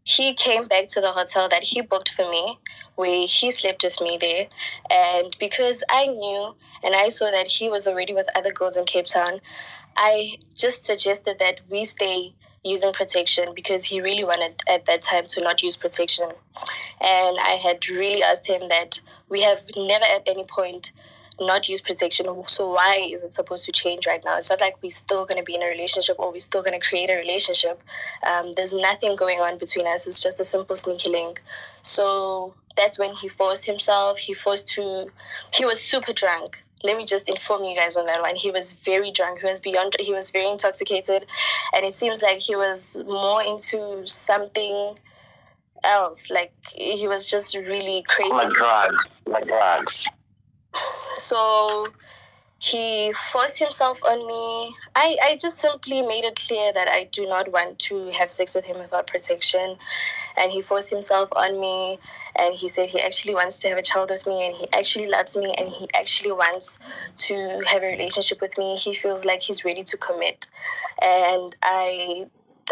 he came back to the hotel that he booked for me, where he slept with me there. And because I knew and I saw that he was already with other girls in Cape Town, I just suggested that we stay using protection because he really wanted at that time to not use protection. And I had really asked him that we have never at any point not used protection. So why is it supposed to change right now? It's not like we're still going to be in a relationship or we're still going to create a relationship. There's nothing going on between us. It's just a simple sneaky link. So that's when he forced himself. He was super drunk. Let me just inform you guys on that one. He was very drunk. He was very intoxicated. And it seems like he was more into something else. Like he was just really crazy. Like drugs. So he forced himself on me. I just simply made it clear that I do not want to have sex with him without protection. And he forced himself on me. And he said he actually wants to have a child with me and he actually loves me and he actually wants to have a relationship with me. He feels like he's ready to commit. And I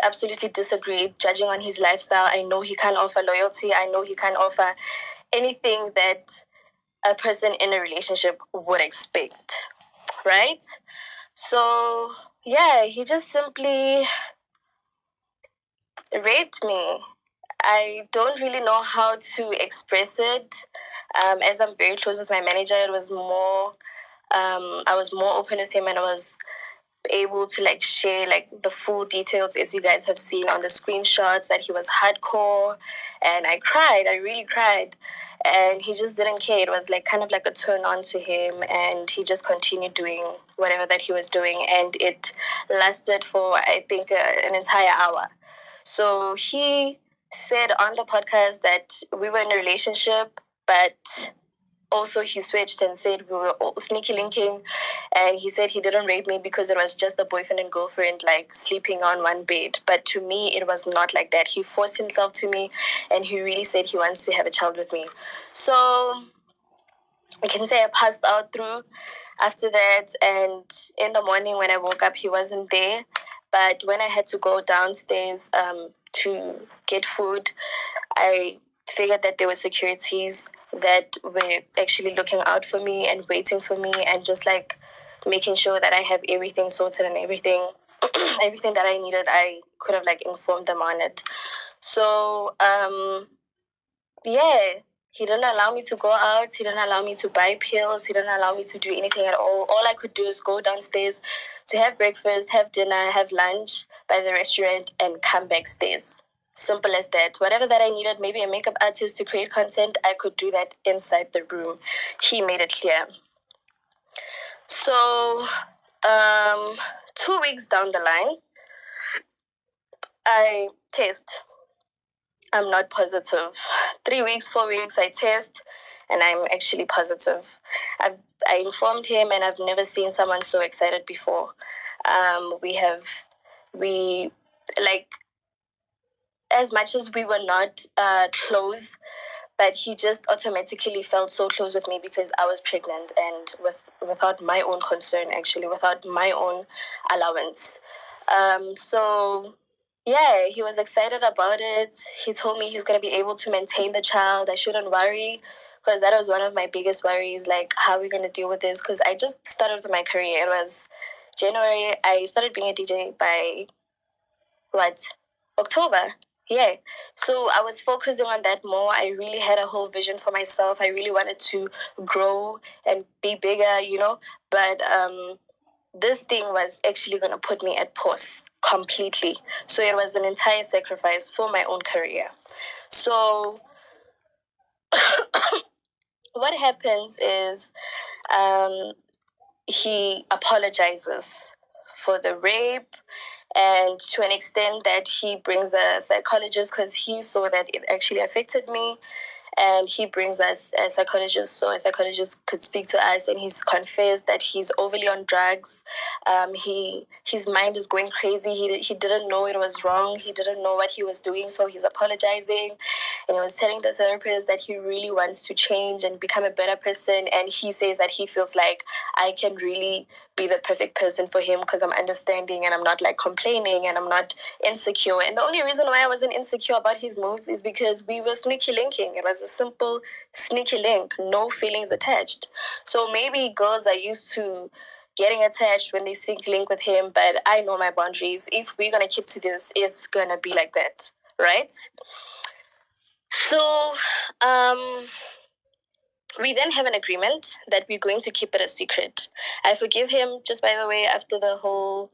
absolutely disagree. Judging on his lifestyle, I know he can't offer loyalty. I know he can't offer anything that a person in a relationship would expect, right? So, yeah, he just simply raped me. I don't really know how to express it. As I'm very close with my manager, it was more, I was more open with him and I was able to like share like the full details as you guys have seen on the screenshots that he was hardcore. And I cried. I really cried. And he just didn't care. It was like kind of like a turn on to him and he just continued doing whatever that he was doing and it lasted for I think an entire hour. So he said on the podcast that we were in a relationship, but also he switched and said we were sneaky linking, and he said he didn't rape me because it was just a boyfriend and girlfriend like sleeping on one bed. But to me it was not like that. He forced himself to me and he really said he wants to have a child with me. So I can say I passed out through after that, and in the morning when I woke up he wasn't there. But when I had to go downstairs to get food, I figured that there were securities that were actually looking out for me and waiting for me and just like making sure that I have everything sorted and everything everything that I needed. I could have like informed them on it. So yeah, he didn't allow me to go out. He didn't allow me to buy pills. He didn't allow me to do anything at all I could do is go downstairs to have breakfast, have dinner, have lunch by the restaurant and come backstairs. Simple as that. Whatever that I needed, maybe a makeup artist to create content, I could do that inside the room. He made it clear. So 2 weeks down the line, I test. I'm not positive. 3 weeks, 4 weeks, I test, and I'm actually positive. I informed him, and I've never seen someone so excited before. We like, as much as we were not close, but he just automatically felt so close with me because I was pregnant and without my own concern, actually, without my own allowance. So yeah, he was excited about it. He told me he's going to be able to maintain the child. I shouldn't worry because that was one of my biggest worries, like how are we going to deal with this? Because I just started with my career. It was January. I started being a DJ by what? October. Yeah. So I was focusing on that more. I really had a whole vision for myself. I really wanted to grow and be bigger, you know. But this thing was actually going to put me at pause completely. So it was an entire sacrifice for my own career. So what happens is he apologizes for the rape, and to an extent that he brings a psychologist because he saw that it actually affected me. and he brings us a psychologist, so a psychologist could speak to us, and he's confessed that he's overly on drugs. His mind is going crazy. He didn't know it was wrong. He didn't know what he was doing, so he's apologizing, and he was telling the therapist that he really wants to change and become a better person. And he says that he feels like I can really be the perfect person for him because I'm understanding and I'm not like complaining and I'm not insecure. And the only reason why I wasn't insecure about his moves is because we were sneaky linking. It was a simple sneaky link, no feelings attached. So maybe girls are used to getting attached when they sneaky link with him, but I know my boundaries. If we're gonna keep to this, it's gonna be like that, right? So we then have an agreement that we're going to keep it a secret. I forgive him, just by the way, after the whole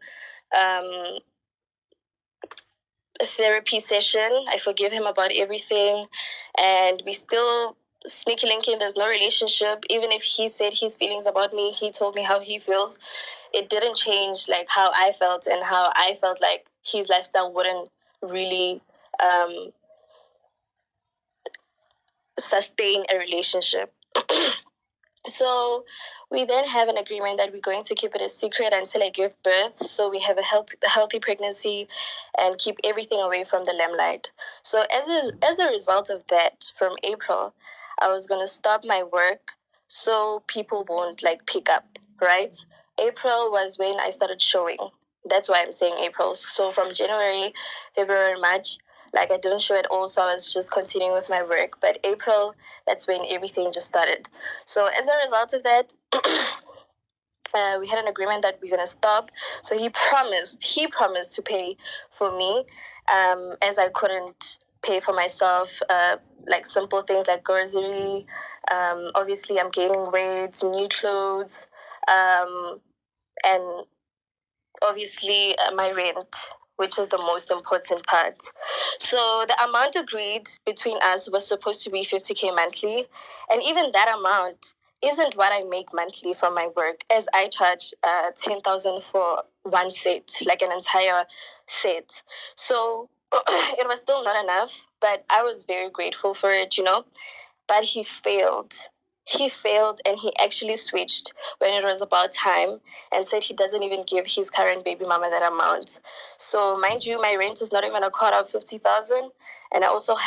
therapy session. I forgive him about everything, and we still sneaky linking. There's no relationship. Even if he said his feelings about me, he told me how he feels. It didn't change like how I felt and how I felt like his lifestyle wouldn't really sustain a relationship. So we then have an agreement that we're going to keep it a secret until I give birth. So we have a healthy pregnancy and keep everything away from the limelight. So as a result of that, from April, I was going to stop my work so people won't like pick up, right? April was when I started showing. That's why I'm saying April. So from January, February, March, like I didn't show at all, so I was just continuing with my work. But April, that's when everything just started. So as a result of that, we had an agreement that we're gonna stop. So he promised to pay for me, as I couldn't pay for myself, like simple things like grocery. Obviously, I'm gaining weight, new clothes, and obviously my rent, which is the most important part. So the amount agreed between us was supposed to be 50K monthly, and even that amount isn't what I make monthly from my work, as I charge 10,000 for one set, like an entire set. So it was still not enough, but I was very grateful for it, you know. But he failed. He failed, and he actually switched when it was about time and said he doesn't even give his current baby mama that amount. So mind you, my rent is not even a quarter of 50,000, and I also I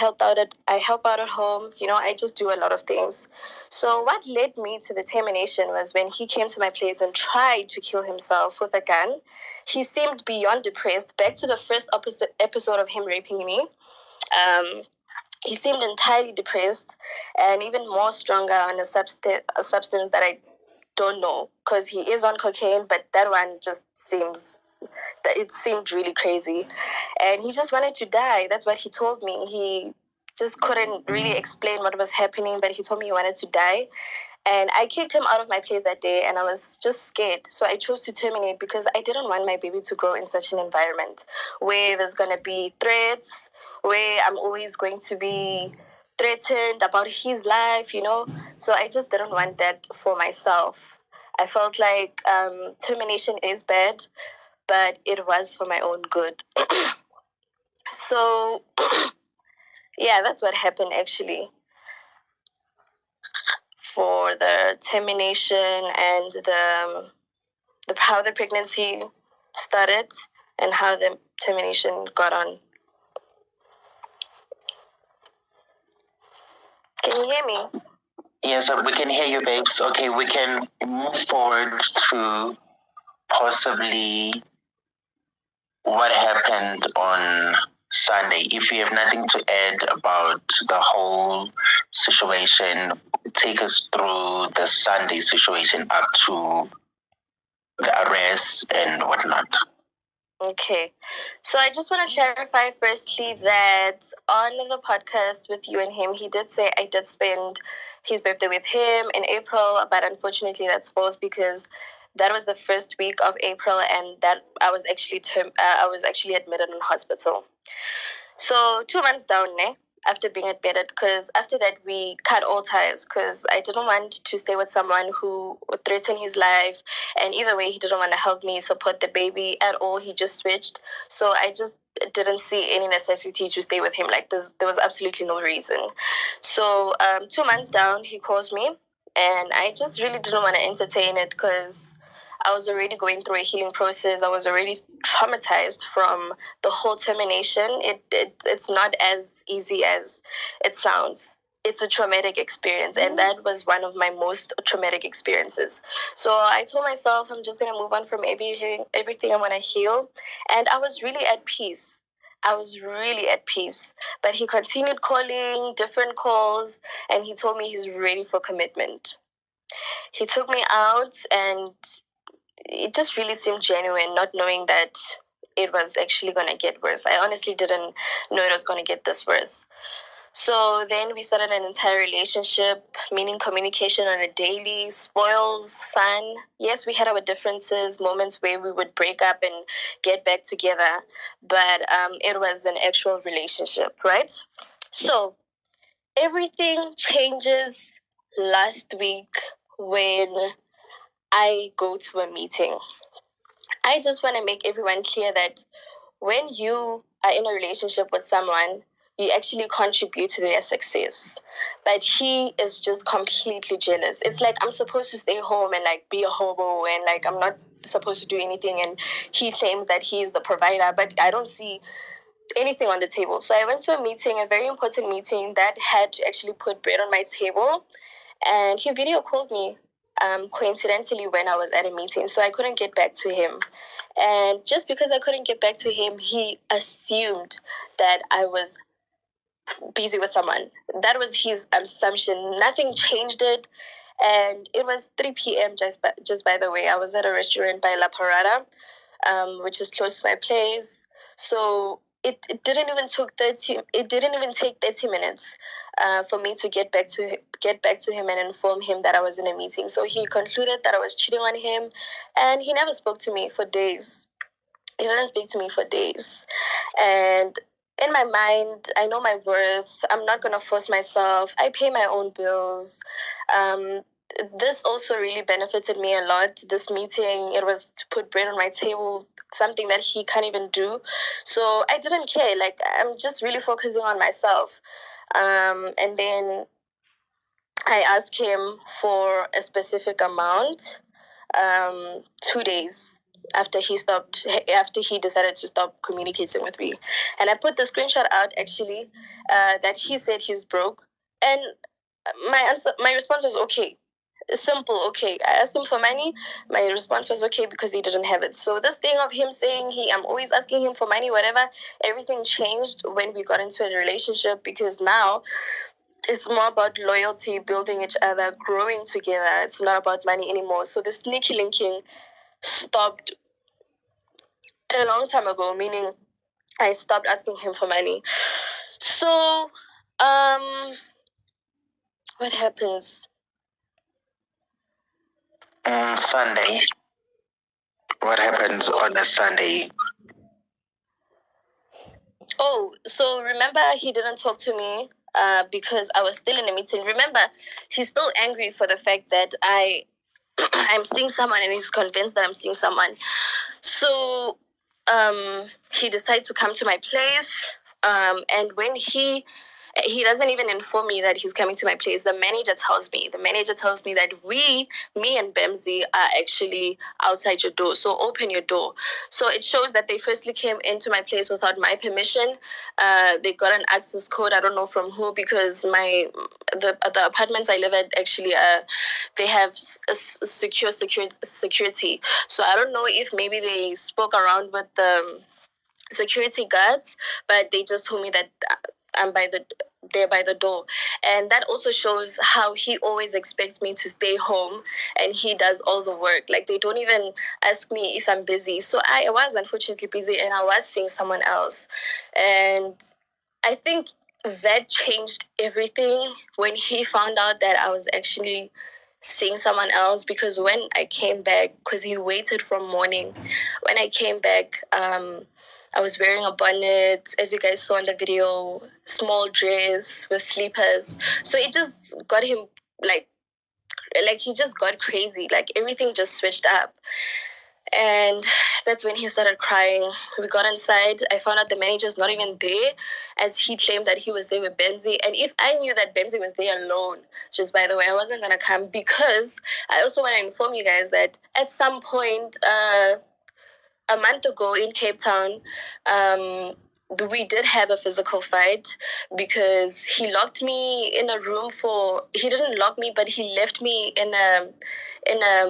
help out at home. You know, I just do a lot of things. So what led me to the termination was when he came to my place and tried to kill himself with a gun. He seemed beyond depressed. Back to the first episode of him raping me. He seemed entirely depressed and even more stronger on a substance that I don't know, because he is on cocaine, but that one just seemed really crazy. And he just wanted to die. That's what he told me. He just couldn't really explain what was happening, but he told me he wanted to die. And I kicked him out of my place that day, and I was just scared. So I chose to terminate because I didn't want my baby to grow in such an environment where there's going to be threats, where I'm always going to be threatened about his life, you know. So I just didn't want that for myself. I felt like termination is bad, but it was for my own good. So, yeah, that's what happened actually for the termination and the how the pregnancy started and how the termination got on. Can you hear me? Yes, we can hear you, babes. Okay, we can move forward to possibly what happened on Sunday. If you have nothing to add about the whole situation, take us through the Sunday situation up to the arrest and whatnot. Okay. So I just want to clarify firstly that on the podcast with you and him, he did say I did spend his birthday with him in April, but unfortunately that's false because that was the first week of April, and that I was actually admitted in hospital. So 2 months down, after being admitted, because after that we cut all ties, because I didn't want to stay with someone who would threaten his life, and either way he didn't want to help me support the baby at all. He just switched. So I just didn't see any necessity to stay with him. Like there was absolutely no reason. So 2 months down, he calls me, and I just really didn't want to entertain it, because I was already going through a healing process. I was already traumatized from the whole termination. It's not as easy as it sounds. It's a traumatic experience, and that was one of my most traumatic experiences. So I told myself I'm just gonna move on from everything. I want to heal, and I was really at peace. I was really at peace. But he continued calling, different calls, and he told me he's ready for commitment. He took me out, and it just really seemed genuine, not knowing that it was actually going to get worse. I honestly didn't know it was going to get this worse. So then we started an entire relationship, meaning communication on a daily, spoils, fun. Yes, we had our differences, moments where we would break up and get back together, but it was an actual relationship, right? So everything changes last week when I go to a meeting. I just want to make everyone clear that when you are in a relationship with someone, you actually contribute to their success. But he is just completely jealous. It's like I'm supposed to stay home and like be a hobo, and like I'm not supposed to do anything, and he claims that he is the provider, but I don't see anything on the table. So I went to a meeting, a very important meeting that had to actually put bread on my table, and he video called me coincidentally when I was at a meeting, so I couldn't get back to him. And just because I couldn't get back to him, he assumed that I was busy with someone. That was his assumption. Nothing changed it. And it was 3 p.m. Just by the way. I was at a restaurant by La Parada, which is close to my place. So it didn't even take 30 minutes for me to get back to him and inform him that I was in a meeting. So he concluded that I was cheating on him, and he never spoke to me for days. He didn't speak to me for days. And in my mind, I know my worth. I'm not going to force myself. I pay my own bills. Um, this also really benefited me a lot. This meeting, it was to put bread on my table, something that he can't even do. So I didn't care. Like, I'm just really focusing on myself. And then I asked him for a specific amount 2 days after he decided to stop communicating with me. And I put the screenshot out actually that he said he's broke, and my response was okay. Simple, okay. I asked him for money. My response was okay because he didn't have it. So this thing of him saying I'm always asking him for money, whatever, everything changed when we got into a relationship, because now it's more about loyalty, building each other, growing together. It's not about money anymore. So the sneaky linking stopped a long time ago, meaning I stopped asking him for money. So, what happens? Sunday. What happens on a Sunday? Oh, so remember he didn't talk to me because I was still in a meeting. Remember, he's still angry for the fact that I'm seeing someone, and he's convinced that I'm seeing someone. So he decided to come to my place. And when he doesn't even inform me that he's coming to my place. The manager tells me that me and Bemzi are actually outside your door. So open your door. So it shows that they firstly came into my place without my permission. They got an access code. I don't know from who, because the apartments I live at actually they have security. So I don't know if maybe they spoke around with the security guards, but they just told me that I'm there by the door. And that also shows how he always expects me to stay home, and he does all the work. Like, they don't even ask me if I'm busy. So I was unfortunately busy, and I was seeing someone else. And I think that changed everything when he found out that I was actually seeing someone else. Because when I came back, because he waited from morning, when I came back, I was wearing a bonnet, as you guys saw in the video, small dress with sleepers. So it just got him like he just got crazy. Like everything just switched up. And that's when he started crying. We got inside. I found out the manager's not even there, as he claimed that he was there with Bemzi. And if I knew that Bemzi was there alone, just by the way, I wasn't going to come, because I also want to inform you guys that at some point, a month ago in Cape Town, we did have a physical fight, because he locked me in a room for. He didn't lock me, but he left me in a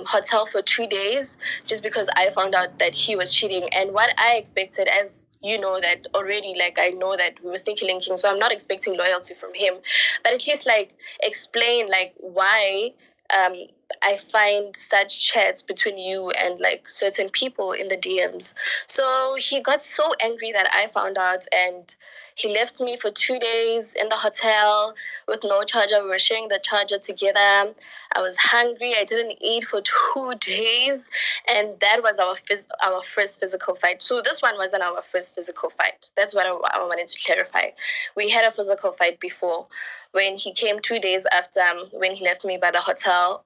hotel for 2 days, just because I found out that he was cheating. And what I expected, as you know that already, like I know that we were sneaky linking, so I'm not expecting loyalty from him, but at least like explain like why um I find such chats between you and like certain people in the DMs. So he got so angry that I found out, and he left me for 2 days in the hotel with no charger. We were sharing the charger together. I was hungry. I didn't eat for 2 days, and that was our first physical fight. So this one wasn't our first physical fight. That's what I wanted to clarify. We had a physical fight before, when he came 2 days after, when he left me by the hotel,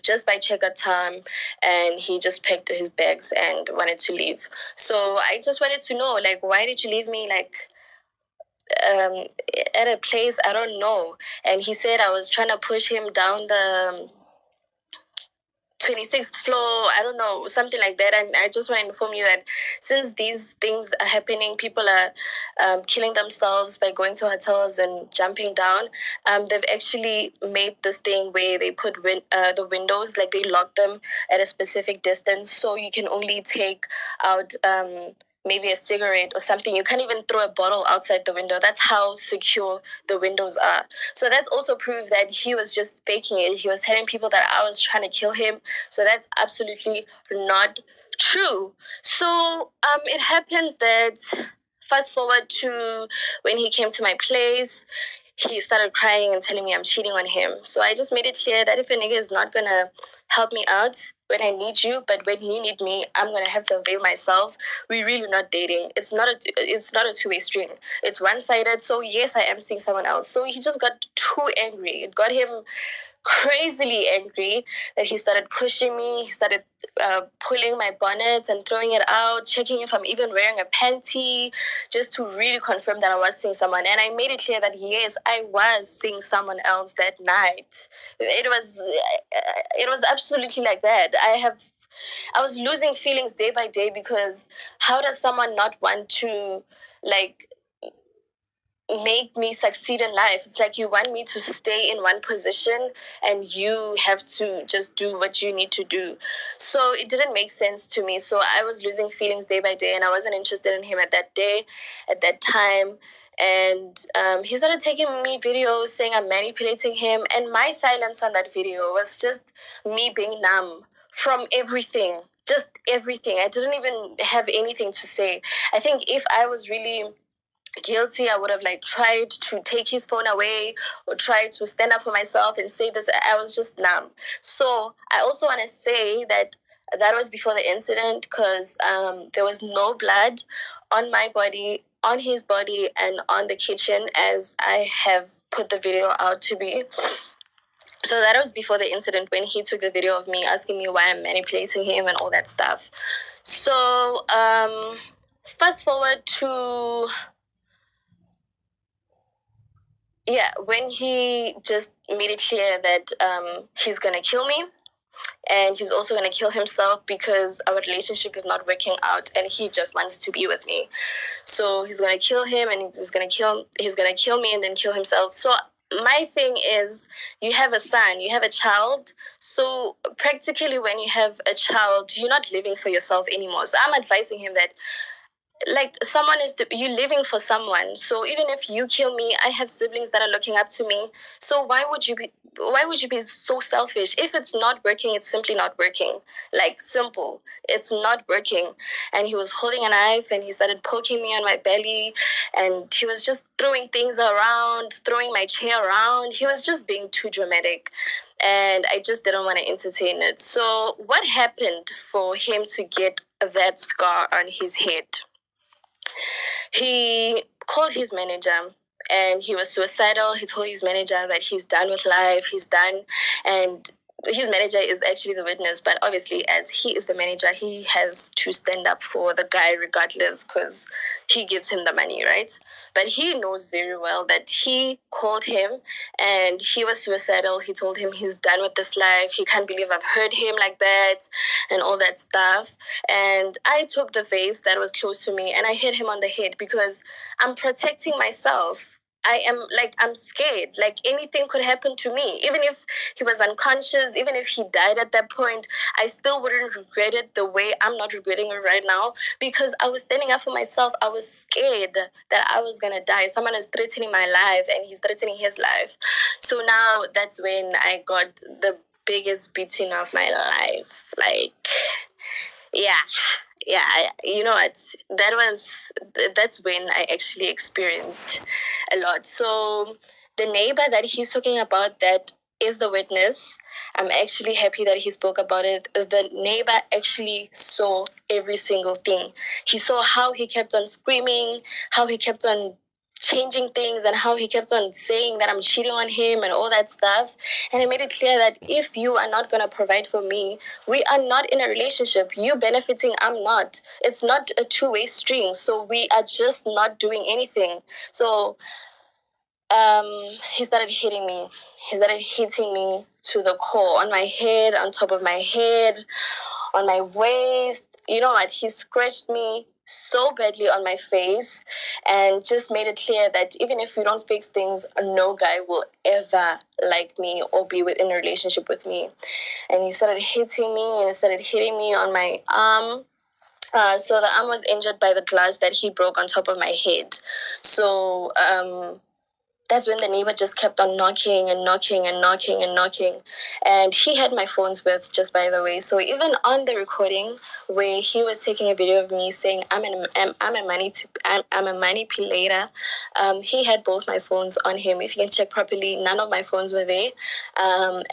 just by checkout time, and he just packed his bags and wanted to leave. So I just wanted to know, like, why did you leave me, like, um, at a place I don't know? And he said I was trying to push him down the 26th floor, I don't know, something like that. And I just want to inform you that since these things are happening, people are killing themselves by going to hotels and jumping down. They've actually made this thing where they put the windows, like they lock them at a specific distance, so you can only take out maybe a cigarette or something. You can't even throw a bottle outside the window. That's how secure the windows are. So that's also proof that he was just faking it. He was telling people that I was trying to kill him. So that's absolutely not true. So it happens that, fast forward to when he came to my place, he started crying and telling me I'm cheating on him. So I just made it clear that if a nigga is not gonna help me out when I need you, but when you need me, I'm gonna have to avail myself. We're really not dating. It's not a two-way string. It's one-sided. So yes, I am seeing someone else. So he just got too angry. It got him crazily angry that he started pushing me. He started pulling my bonnet and throwing it out, checking if I'm even wearing a panty, just to really confirm that I was seeing someone. And I made it clear that yes, I was seeing someone else that night. It was absolutely like that. I was losing feelings day by day, because how does someone not want to, like, make me succeed in life? It's like you want me to stay in one position and you have to just do what you need to do. So it didn't make sense to me. So I was losing feelings day by day, and I wasn't interested in him at that time. And he started taking me videos saying I'm manipulating him, and my silence on that video was just me being numb from everything, just everything. I didn't even have anything to say. I think if I was really guilty, I would have like tried to take his phone away or try to stand up for myself and say this. I was just numb. So I also want to say that was before the incident, because there was no blood on my body, on his body, and on the kitchen, as I have put the video out to be. So that was before the incident, when he took the video of me asking me why I'm manipulating him and all that stuff. So fast forward to, yeah, when he just made it clear that he's gonna kill me, and he's also gonna kill himself, because our relationship is not working out and he just wants to be with me. So he's gonna kill him, and he's gonna kill me and then kill himself. So my thing is, you have a son, you have a child. So practically, when you have a child, you're not living for yourself anymore. So I'm advising him that, like, you're living for someone. So even if you kill me, I have siblings that are looking up to me. So why would you be so selfish? If it's not working, it's simply not working. Like, simple, it's not working. And he was holding a knife, and he started poking me on my belly, and he was just throwing things around, throwing my chair around. He was just being too dramatic, and I just didn't want to entertain it. So what happened for him to get that scar on his head? He called his manager and he was suicidal. He told his manager that he's done with life, he's done. And his manager is actually the witness, but obviously, as he is the manager, he has to stand up for the guy regardless because he gives him the money, right? But he knows very well that he called him and he was suicidal. He told him he's done with this life. He can't believe I've heard him like that and all that stuff. And I took the vase that was close to me and I hit him on the head because I'm protecting myself. I'm scared. Like anything could happen to me. Even if he was unconscious, even if he died at that point, I still wouldn't regret it the way I'm not regretting it right now because I was standing up for myself. I was scared that I was going to die. Someone is threatening my life and he's threatening his life. So now that's when I got the biggest beating of my life. Like, yeah. You know what, that's when I actually experienced a lot. So the neighbor that he's talking about that is the witness. I'm actually happy that he spoke about it. The neighbor actually saw every single thing. He saw how he kept on screaming, how he kept on changing things, and how he kept on saying that I'm cheating on him and all that stuff. And he made it clear that if you are not going to provide for me, we are not in a relationship. You benefiting, I'm not. It's not a two-way string. So we are just not doing anything. So he started hitting me. He started hitting me to the core, on my head, on top of my head, on my waist. You know what? He scratched me so badly on my face and just made it clear that even if we don't fix things, no guy will ever like me or be within a relationship with me. And he started hitting me and he started hitting me on my arm. So the arm was injured by the glass that he broke on top of my head. So that's when the neighbor just kept on knocking and knocking and knocking and knocking. And he had my phones with, just by the way. So even on the recording where he was taking a video of me saying I'm a manipulator, he had both my phones on him. If you can check properly, none of my phones were there.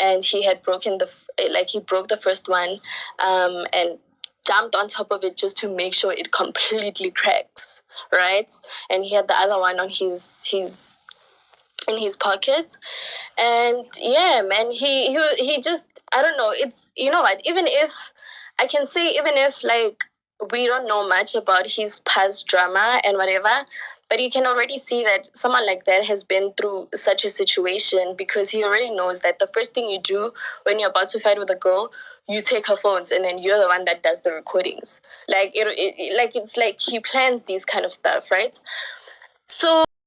And he had broken he broke the first one and jumped on top of it just to make sure it completely cracks, right? And he had the other one on his in his pocket. And yeah, man, he just, I don't know, it's, you know what, even if I can say, even if like we don't know much about his past drama and whatever, but you can already see that someone like that has been through such a situation because he already knows that the first thing you do when you're about to fight with a girl, you take her phones and then you're the one that does the recordings. Like it's like he plans these kind of stuff, right? So